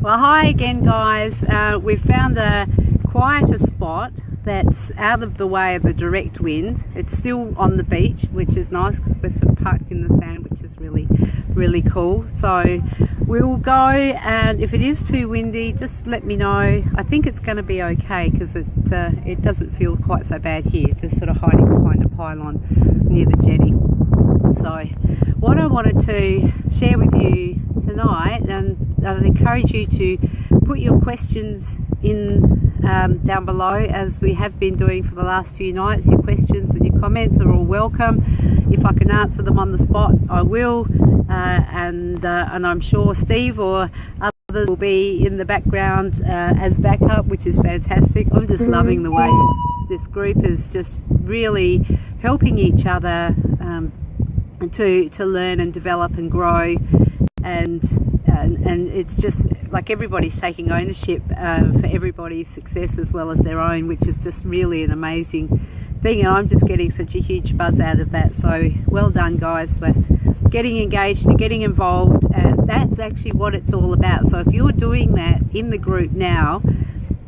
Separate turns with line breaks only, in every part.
Well, hi again, guys. We've found a quieter spot that's out of the way of the direct wind. It's still on the beach, which is nice because we're sort of parked in the sand, which is really cool. So we'll go, and if it is too windy, just let me know. I think it's going to be okay because it doesn't feel quite so bad here, just sort of hiding behind a pylon near the jetty. So what I wanted to share with you tonight, and I'd encourage you to put your questions in down below, as we have been doing for the last few nights. Your questions and your comments are all welcome. If I can answer them on the spot, I will, and I'm sure Steve or others will be in the background as backup, which is fantastic. I'm just loving the way this group is just really helping each other to learn and develop and grow, and it's just like everybody's taking ownership for everybody's success as well as their own, which is just really an amazing thing, and I'm just getting such a huge buzz out of that. So well done, guys, for getting engaged and getting involved, and that's actually what it's all about. So if you're doing that in the group now,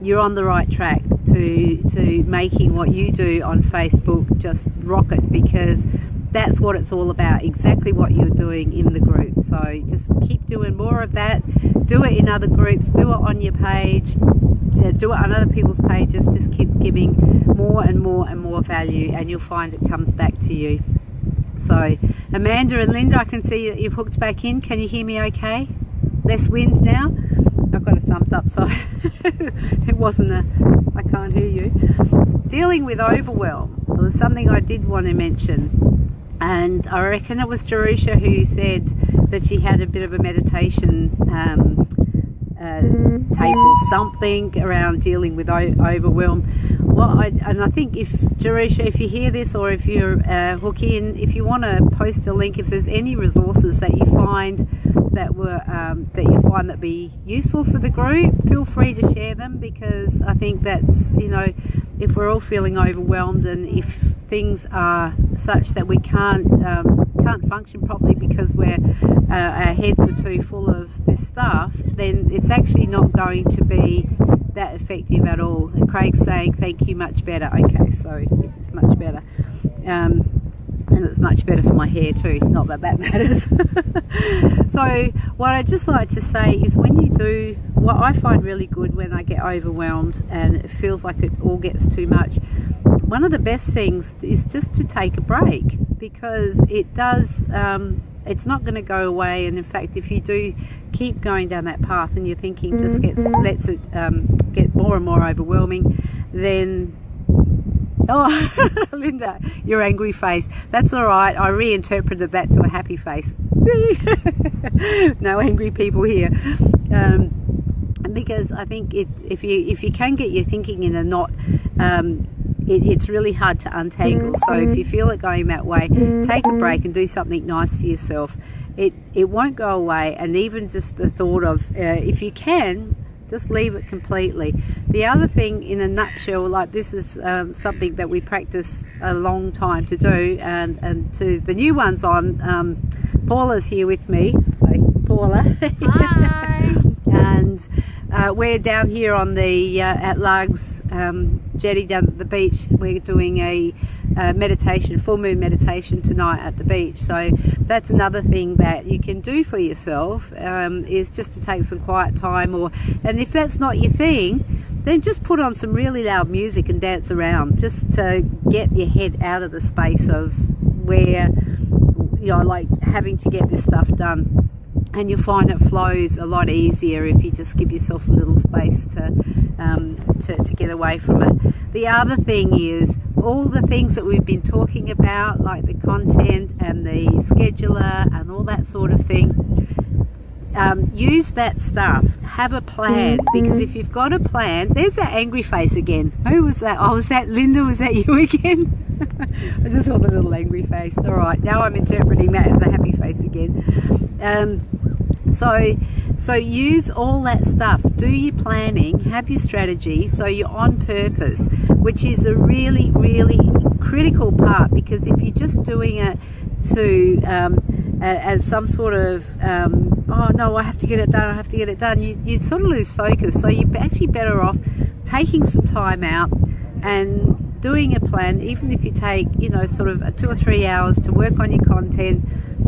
you're on the right track to making what you do on Facebook just rocket, because that's what it's all about, exactly what you're doing in the group. So just keep doing more of that. Do it in other groups, do it on your page, do it on other people's pages. Just keep giving more and more and more value, and you'll find it comes back to you. So Amanda and Linda, I can see that you've hooked back in. Can you hear me okay? Less wind now? I've got a thumbs up, so it wasn't I can't hear you. Dealing with overwhelm was something I did want to mention. And I reckon it was Jerusha who said that she had a bit of a meditation tape or something around dealing with overwhelm. And I think if Jerusha, if you hear this, or if you're hook in, if you want to post a link, if there's any resources that you find that be useful for the group, feel free to share them, because I think that's, you know, if we're all feeling overwhelmed, and if things are such that we can't function properly because our heads are too full of this stuff, then it's actually not going to be that effective at all. And Craig's saying thank you, much better. Okay, so it's much better, and it's much better for my hair too, not that matters. So what I just like to say is, when you do, what I find really good when I get overwhelmed and it feels like it all gets too much, one of the best things is just to take a break, because it does, it's not going to go away. And in fact, if you do keep going down that path and your thinking just lets it get more and more overwhelming, then oh, Linda, your angry face. That's all right. I reinterpreted that to a happy face. No angry people here. Because I think if you can get your thinking in a knot, it's really hard to untangle. So if you feel it going that way, take a break and do something nice for yourself. It won't go away. And even just the thought of, if you can, just leave it completely. The other thing, in a nutshell, like this is something that we practice a long time to do, and to the new ones on, Paula's here with me. So Paula. Hi. And we're down here on the at Largs jetty down at the beach. We're doing a meditation, full moon meditation tonight at the beach. So that's another thing that you can do for yourself, is just to take some quiet time, and if that's not your thing, then just put on some really loud music and dance around, just to get your head out of the space of where, you know, like having to get this stuff done. And you'll find it flows a lot easier if you just give yourself a little space to get away from it. The other thing is, all the things that we've been talking about, like the content and the scheduler and all that sort of thing, use that stuff. Have a plan, because if you've got a plan, there's that angry face again. Who was that? Oh, was that Linda? Was that you again? I just saw the little angry face. All right, now I'm interpreting that as a happy face again. So use all that stuff. Do your planning, have your strategy, so you're on purpose, which is a really, really critical part. Because if you're just doing it to as some sort of oh no, I have to get it done, I have to get it done, you sort of lose focus. So you're actually better off taking some time out and doing a plan, even if you take, you know, sort of 2 or 3 hours to work on your content,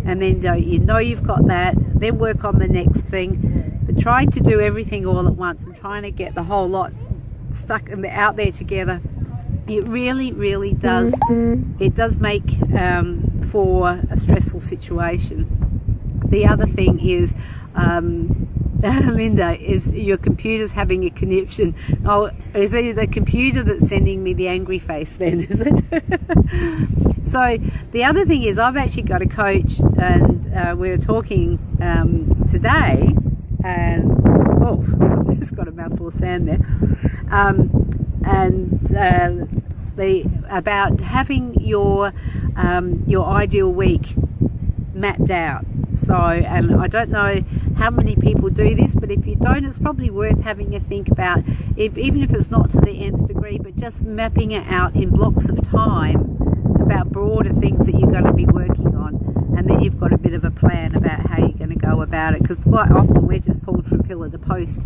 and then you know you've got that, then work on the next thing. But trying to do everything all at once and trying to get the whole lot stuck out there together, it really does, it does make for a stressful situation. The other thing is, Linda, is your computer's having a conniption. Oh, is it the computer that's sending me the angry face then, is it? So the other thing is, I've actually got a coach, and we were talking today, and oh, I've just got a mouthful of sand there, about having your ideal week mapped out. So, and I don't know how many people do this, but if you don't, it's probably worth having a think about, even if it's not to the nth degree, but just mapping it out in blocks of time about broader things that you're going to be working on, and then you've got a bit of a plan about how you're going to go about it, because quite often we're just pulled from pillar to post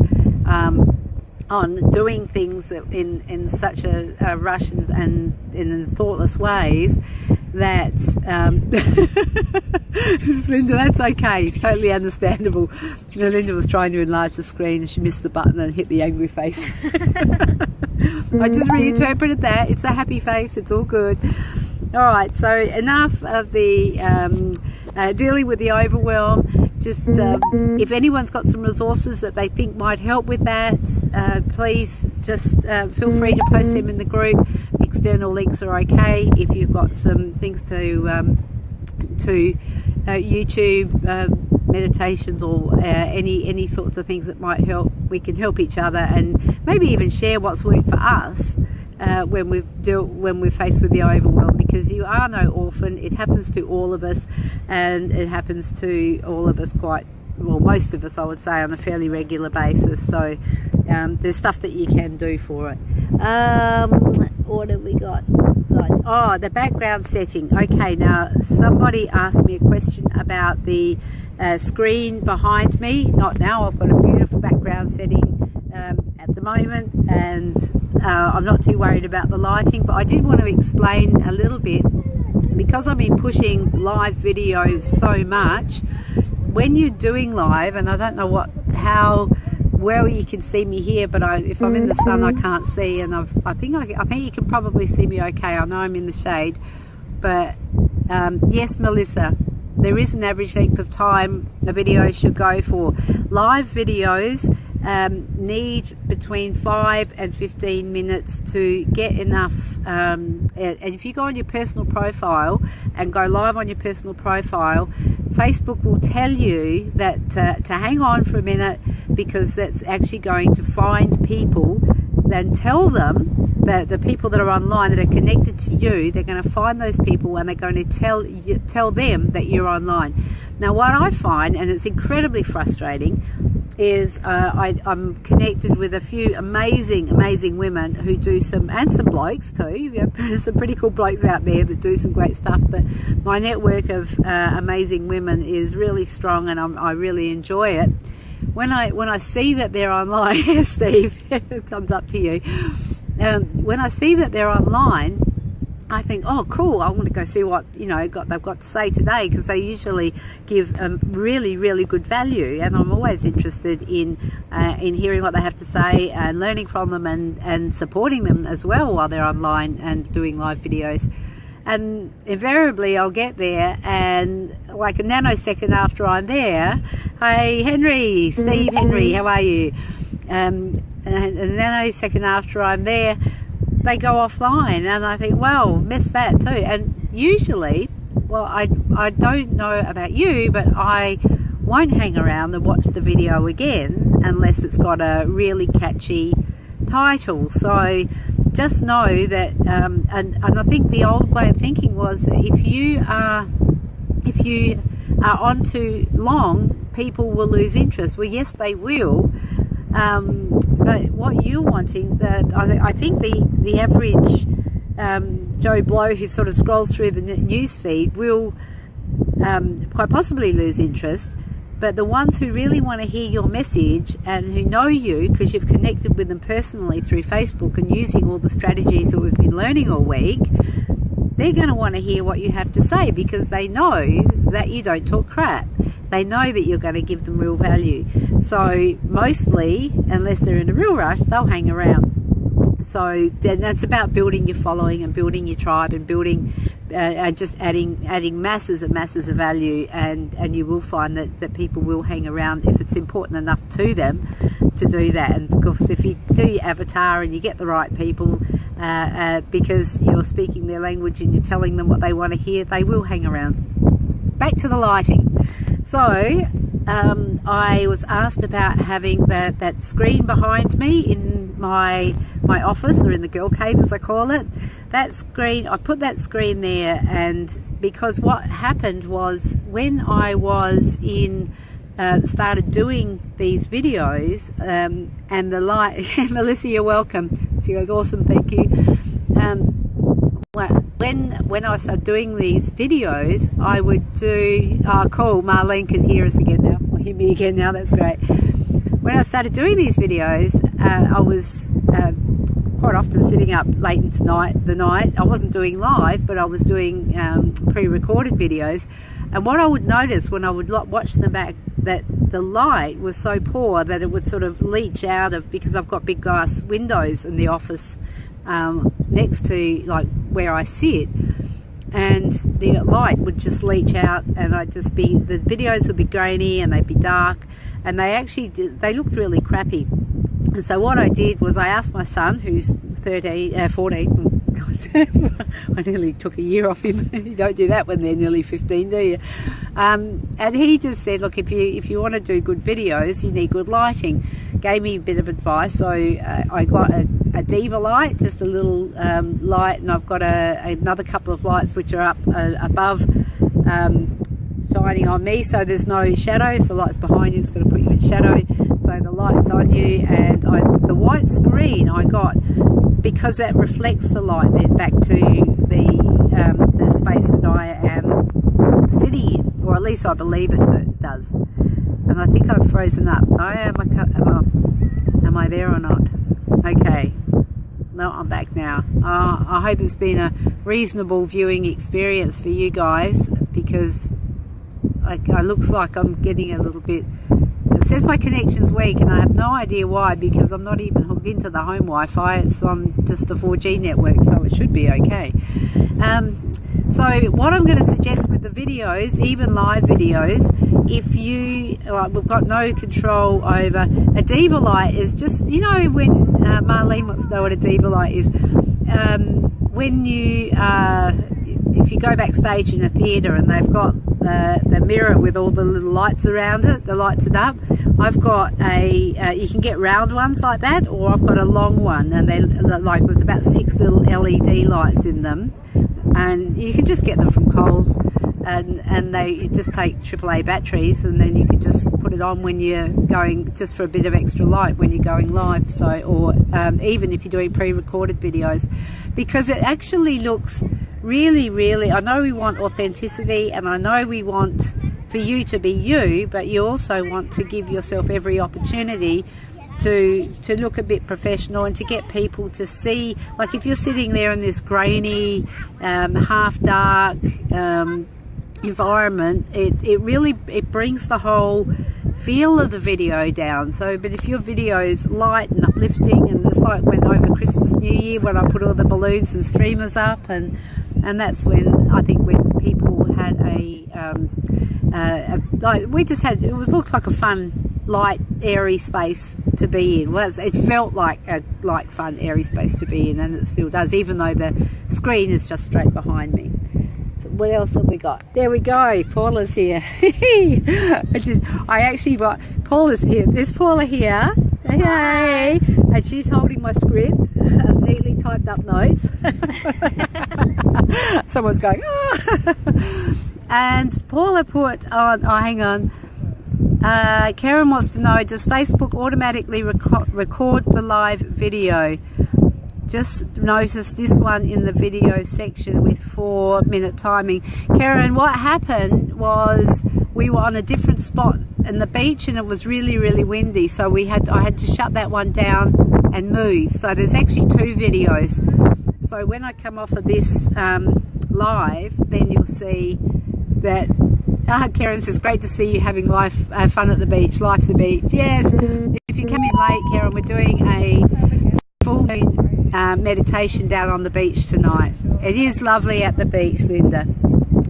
on doing things in such a rush and in thoughtless ways that Linda, that's okay, totally understandable. You know, Linda was trying to enlarge the screen and she missed the button and hit the angry face. I just reinterpreted that. It's a happy face, it's all good. Alright, so enough of the dealing with the overwhelm. Just if anyone's got some resources that they think might help with that, please just feel free to post them in the group. External links are okay. If you've got some things to YouTube meditations or any sorts of things that might help, we can help each other and maybe even share what's worked for us when we're faced with the overwhelm, because you are no orphan. It happens to all of us, and it happens to all of us quite well, most of us I would say, on a fairly regular basis. So there's stuff that you can do for it. What have we got? Oh, the background setting. Okay, now somebody asked me a question about the screen behind me. Not now, I've got a beautiful background setting at the moment, and I'm not too worried about the lighting, but I did want to explain a little bit, because I've been pushing live videos so much. When you're doing live, and I don't know how well you can see me here, but if I'm in the sun I can't see, and I think you can probably see me okay. I know I'm in the shade, but yes, Melissa, there is an average length of time a video should go for. Live videos need between 5 and 15 minutes to get enough, and if you go on your personal profile and go live on your personal profile, Facebook will tell you that to hang on for a minute, because that's actually going to find people, then tell them that the people that are online that are connected to you, they're going to find those people and they're going to tell them that you're online. Now what I find, and it's incredibly frustrating, is I'm connected with a few amazing women who do and some blokes too. There's some pretty cool blokes out there that do some great stuff, but my network of amazing women is really strong, and I really enjoy it. When I see that they're online, Steve, it comes up to you. When I see that they're online, I think, oh cool, I want to go see what they've got to say today, because they usually give really good value, and I'm always interested in hearing what they have to say and learning from them and supporting them as well while they're online and doing live videos. And invariably I'll get there, and like a nanosecond after I'm there, hey Henry, Steve Henry, how are you? And a nanosecond after I'm there, they go offline, and I think, well, miss that too. And usually, well, I don't know about you, but I won't hang around and watch the video again unless it's got a really catchy title. So just know that, and I think the old way of thinking was that if you are on too long, people will lose interest. Well, yes, they will. But what you're wanting, I think the average Joe Blow who sort of scrolls through the news feed will quite possibly lose interest, But the ones who really want to hear your message and who know you because you've connected with them personally through Facebook and using all the strategies that we've been learning all week, they're going to want to hear what you have to say because they know that you don't talk crap. They know that you're going to give them real value. So mostly, unless they're in a real rush, they'll hang around. So then that's about building your following and building your tribe and building just adding masses of value, and you will find that people will hang around if it's important enough to them to do that. And of course, if you do your avatar and you get the right people, because you're speaking their language and you're telling them what they want to hear, they will hang around. Back to the lighting. So I was asked about having that screen behind me in my office, or in the girl cave as I call it. That screen, I put that screen there, and because what happened was when I was started doing these videos, and the light, Melissa, you're welcome. She goes, awesome, thank you. When I started doing these videos, I would do, oh cool, Marlene can hear us again now, or hear me again now, that's great. When I started doing these videos, I was quite often sitting up late into the night. I wasn't doing live, but I was doing pre-recorded videos. And what I would notice when I would watch them back, that the light was so poor that it would sort of leach out of, because I've got big glass windows in the office next to like where I sit, and the light would just leach out, and the videos would be grainy and they'd be dark, and they looked really crappy. And so what I did was I asked my son, who's 14, I nearly took a year off him. You don't do that when they're nearly 15, do you? And he just said, look, if you want to do good videos, you need good lighting. Gave me a bit of advice. So I got a Diva light, just a little light, and I've got another couple of lights which are up above, shining on me, so there's no shadow. If the light's behind you, it's going to put you in shadow, so the light's on you. And the white screen I got because that reflects the light then back to the space that I am sitting in, or at least I believe it does. And I think I've frozen up. Am I there or not? Okay. No, I'm back now. I hope it's been a reasonable viewing experience for you guys, because it looks like I'm getting a little bit, it says my connection's weak, and I have no idea why, because I'm not even hooked into the home Wi-Fi. It's on just the 4G network, so it should be okay. So what I'm going to suggest with the videos, even live videos, if you, we've got no control over, a Diva light is just, you know, when Marlene wants to know what a Diva light is, when you, if you go backstage in a theatre and they've got the mirror with all the little lights around it, the lights it up, I've got you can get round ones like that, or I've got a long one, and they're like, with about 6 little LED lights in them, and you can just get them from Coles, and you just take AAA batteries, and then you can just put it on when you're going, just for a bit of extra light when you're going live. So, or even if you're doing pre-recorded videos, because it actually looks really, really, I know we want authenticity, and I know we want for you to be you, but you also want to give yourself every opportunity to look a bit professional, and to get people to see, like if you're sitting there in this grainy, half dark environment, it really brings the whole feel of the video down. So, but if your video is light and uplifting, and it's like when over Christmas, New Year, when I put all the balloons and streamers up, and that's when I think when people had like we just had, it looked like a fun, light, airy space to be in. Well, it felt like a light, fun, airy space to be in, and it still does, even though the screen is just straight behind me. What else have we got? There we go, Paula's here. I actually got, Paula's here. There's Paula here. Hey, and she's holding my script of neatly typed up notes. Someone's going, oh. And Paula put on, oh hang on, Karen wants to know, does Facebook automatically record the live video? Just notice this one in the video section with 4-minute timing. Karen, what happened was we were on a different spot in the beach, and it was really, really windy, so I had to shut that one down and move. So there's actually 2 videos. So when I come off of this live, then you'll see that. Karen says, great to see you having fun at the beach. Life's a beach. Yes. If you come in late, Karen, we're doing a full moon meditation down on the beach tonight. It is lovely at the beach, Linda.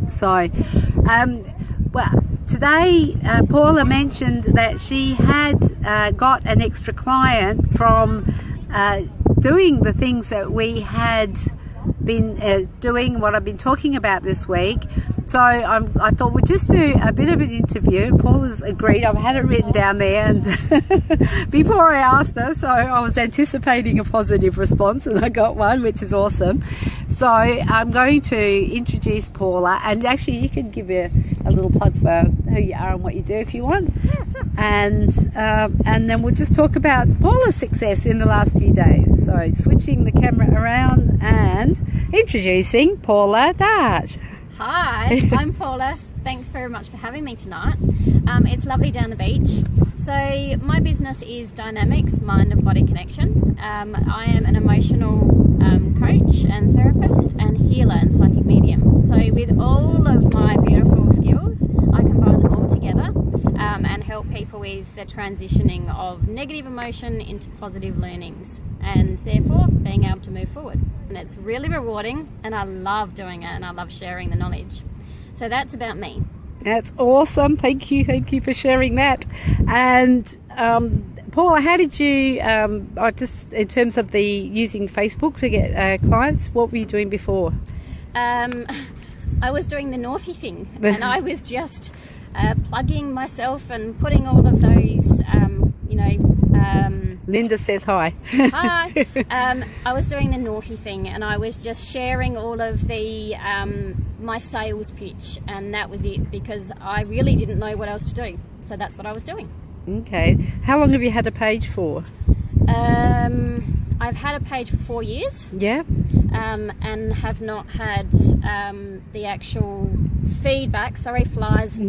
So, well, today Paula mentioned that she had got an extra client from doing the things that we had been doing, what I've been talking about this week. So I thought we'd just do a bit of an interview. Paula's agreed. I've had it written down there, and before I asked her, so I was anticipating a positive response, and I got one, which is awesome. So I'm going to introduce Paula, and actually you can give a little plug for who you are and what you do if you want.
Yeah, sure.
And then we'll just talk about Paula's success in the last few days. So switching the camera around and introducing Paula Dart.
Hi, I'm Paula. Thanks very much for having me tonight. It's lovely down the beach. So my business is Dynamics Mind and Body Connection. I am an emotional coach and therapist and healer and psychic medium. So with all of my beautiful skills, I combine them all together and help people with the transitioning of negative emotion into positive learnings, and therefore being able to move forward. And it's really rewarding, and I love doing it, and I love sharing the knowledge. So that's about me.
That's awesome. Thank you for sharing that. And Paula, how did you just in terms of the using Facebook to get clients, what were you doing before?
I was doing the naughty thing, and I was just plugging myself and putting all of those
Linda says hi.
Hi. I was doing the naughty thing, and I was just sharing all of the my sales pitch, and that was it, because I really didn't know what else to do. So that's what I was doing.
Okay. How long have you had a page for?
I've had a page for 4 years.
Yeah.
And have not had the actual feedback. Sorry, flies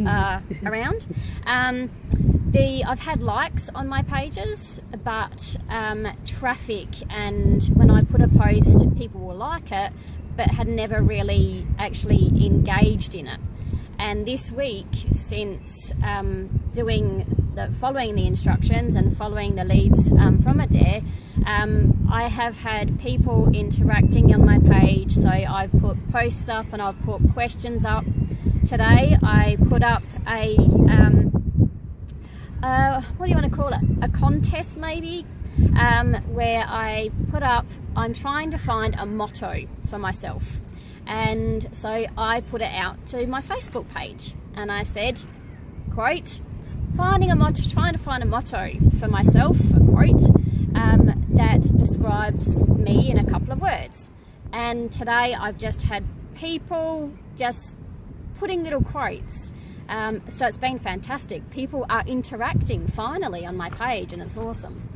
around. I've had likes on my pages, but traffic, and when I put a post, people will like it, but had never really actually engaged in it. And this week, since following the instructions and following the leads from Adair, I have had people interacting on my page. So I've put posts up and I've put questions up. Today I put up a what do you want to call it? A contest maybe, where I put up, I'm trying to find a motto for myself. And so I put it out to my Facebook page, and I said, quote, trying to find a motto for myself, a quote, that describes me in a couple of words. And today I've just had people just putting little quotes. So it's been fantastic. People are interacting finally on my page, and it's awesome.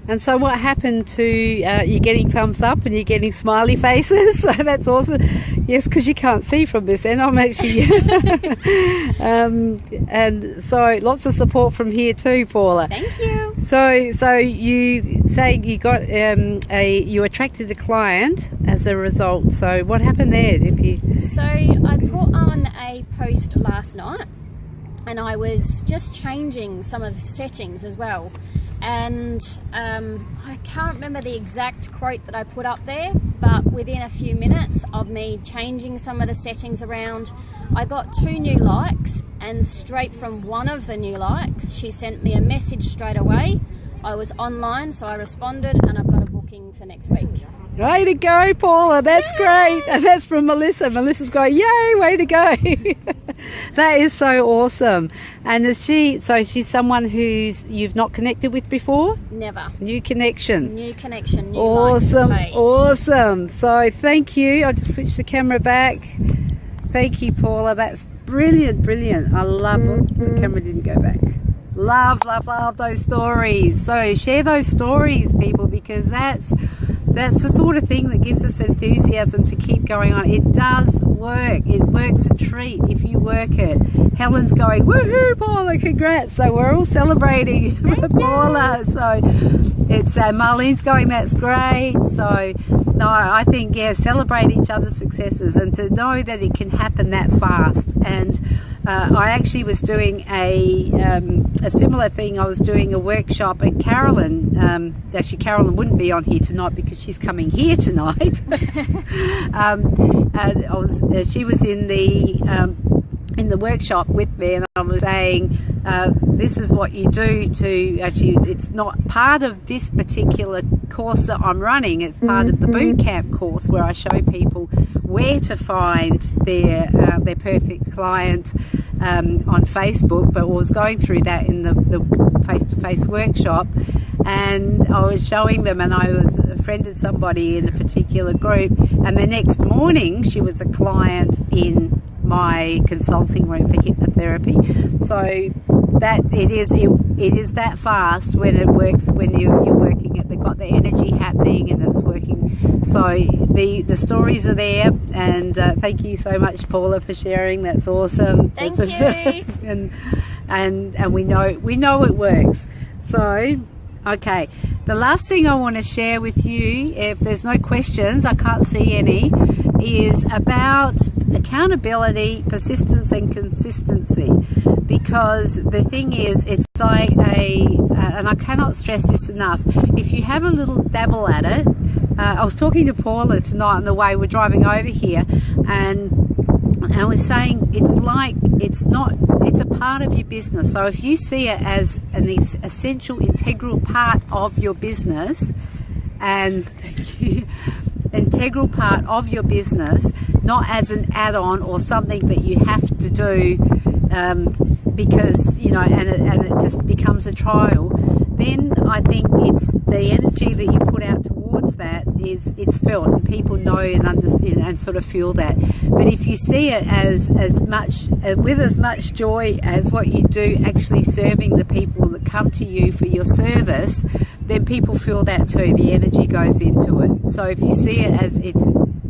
And so what happened to you getting thumbs up and you're getting smiley faces? So that's awesome. Yes, because you can't see from this end. I'm actually and so lots of support from here too, Paula.
Thank you.
So you say you got you attracted a client as a result. So what happened there?
So I put on a post last night, and I was just changing some of the settings as well. And I can't remember the exact quote that I put up there, but within a few minutes of me changing some of the settings around, I got 2 new likes, and straight from one of the new likes, she sent me a message straight away. I was online, so I responded, and I've got a booking for next week.
Way to go, Paula. That's great. And that's from Melissa. Melissa's going, yay, way to go. That is so awesome. And is she's someone who's you've not connected with before?
Never.
New connection.
New connection. New
awesome.
Page.
Awesome. So thank you. I'll just switch the camera back. Thank you, Paula. That's brilliant, brilliant. I love the camera didn't go back. Love those stories. So share those stories, people, because that's that's the sort of thing that gives us enthusiasm to keep going on. It does work. It works a treat if you work it. Helen's going, woohoo, Paula, congrats. So we're all celebrating Paula. So it's Marlene's going, that's great. So no, I think, yeah, celebrate each other's successes, and to know that it can happen that fast. And I actually was doing a similar thing. I was doing a workshop, and Carolyn, actually Carolyn wouldn't be on here tonight because she's coming here tonight. She was in the workshop with me, and I was saying, this is what you do to actually, it's not part of this particular course that I'm running, it's part of the boot camp course where I show people where to find their perfect client on Facebook. But I was going through that in the face-to-face workshop, and I was showing them, and I was friended somebody in a particular group, and the next morning she was a client in my consulting room for hypnotherapy. So that it is that fast when it works, when you're working it. They've got the energy happening and it's working. So the stories are there, and thank you so much, Paula, for sharing. That's awesome.
Thank you.
and we know it works. So okay, the last thing I want to share with you, if there's no questions, I can't see any, is about accountability, persistence and consistency. Because the thing is, it's like and I cannot stress this enough, if you have a little dabble at it, I was talking to Paula tonight on the way, we're driving over here, and I was saying, it's like, it's a part of your business. So if you see it as an essential, integral part of your business, and integral part of your business, not as an add-on or something that you have to do because, you know, and it just becomes a trial, then I think it's the energy that you put out towards that it's felt, and people know and understand and sort of feel that. But if you see it as much with as much joy as what you do actually serving the people that come to you for your service, then people feel that too. The energy goes into it. So if you see it as it's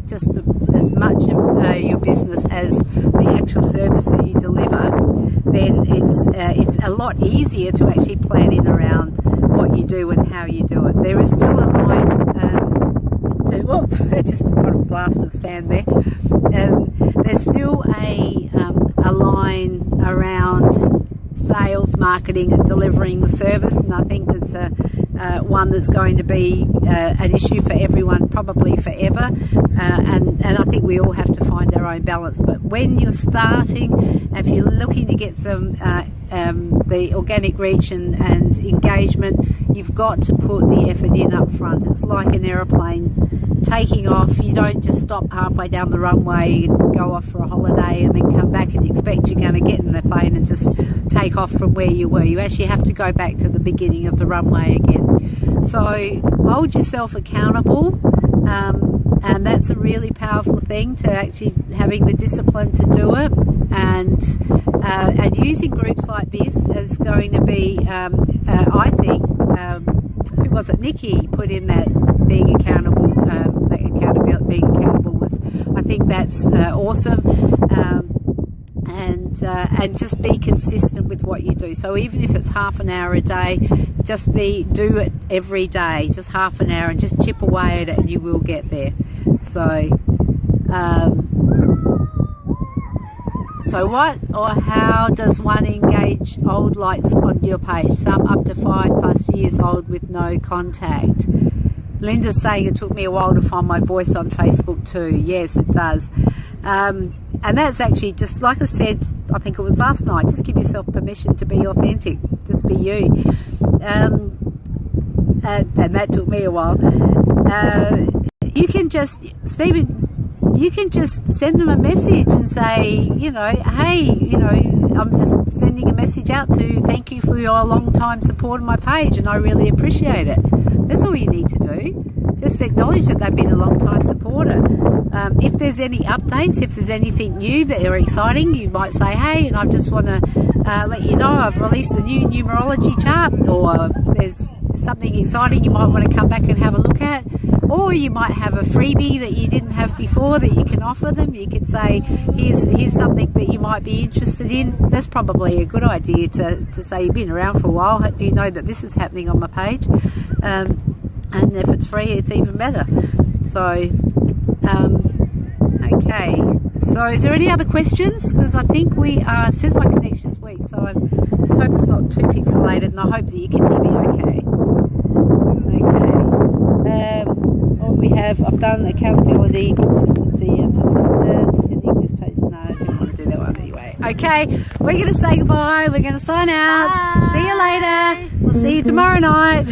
just as much of your business as the actual service that you deliver, then it's a lot easier to actually plan in around what you do and how you do it. There is still a line I just got a blast of sand there. There's still a line around sales, marketing and delivering the service, and I think it's one that's going to be an issue for everyone probably forever, and I think we all have to find our own balance. But when you're starting, if you're looking to get some the organic reach and engagement, you've got to put the effort in up front. It's like an aeroplane taking off. You don't just stop halfway down the runway and go off for a holiday and then come back and expect you're going to get in the plane and just take off from where you were. You actually have to go back to the beginning of the runway again. So hold yourself accountable, and that's a really powerful thing, to actually having the discipline to do it, and using groups like this is going to be I think who was it, Nikki put in that being accountable, being accountable was, I think that's awesome, and just be consistent with what you do. So even if it's half an hour a day, just do it every day, just half an hour, and just chip away at it, and you will get there. So what or how does one engage old likes on your page, some up to 5+ years old with no contact? Linda's saying it took me a while to find my voice on Facebook too. Yes, it does. And that's actually, just like I said, I think it was last night, just give yourself permission to be authentic, just be you. And that took me a while. You can just, Stephen, you can just send them a message and say, you know, hey, you know, I'm just sending a message out to thank you for your long time support of my page, and I really appreciate it. That's all you need to do. Just acknowledge that they've been a long time supporter. If there's any updates, if there's anything new that are exciting, you might say, hey, and I just want to let you know I've released a new numerology chart, or there's
something exciting you might want to come back and have a look at, or you might have a freebie that you didn't have before that you can offer them. You could say, here's something that you might be interested in. That's probably a good idea to say, you've been around for a while, do you know that this is happening on my page? And if it's free, it's even better. So okay, so is there any other questions? Because I think we are, it says my connection's weak, so I just hope it's not too pixelated, and I hope that you can hear me okay. What we have, I've done accountability, consistency and persistence, sending this page, no, I didn't want to do that one anyway. Okay, we're going to say goodbye, we're going to sign out.
Bye.
See you later, we'll see you tomorrow night.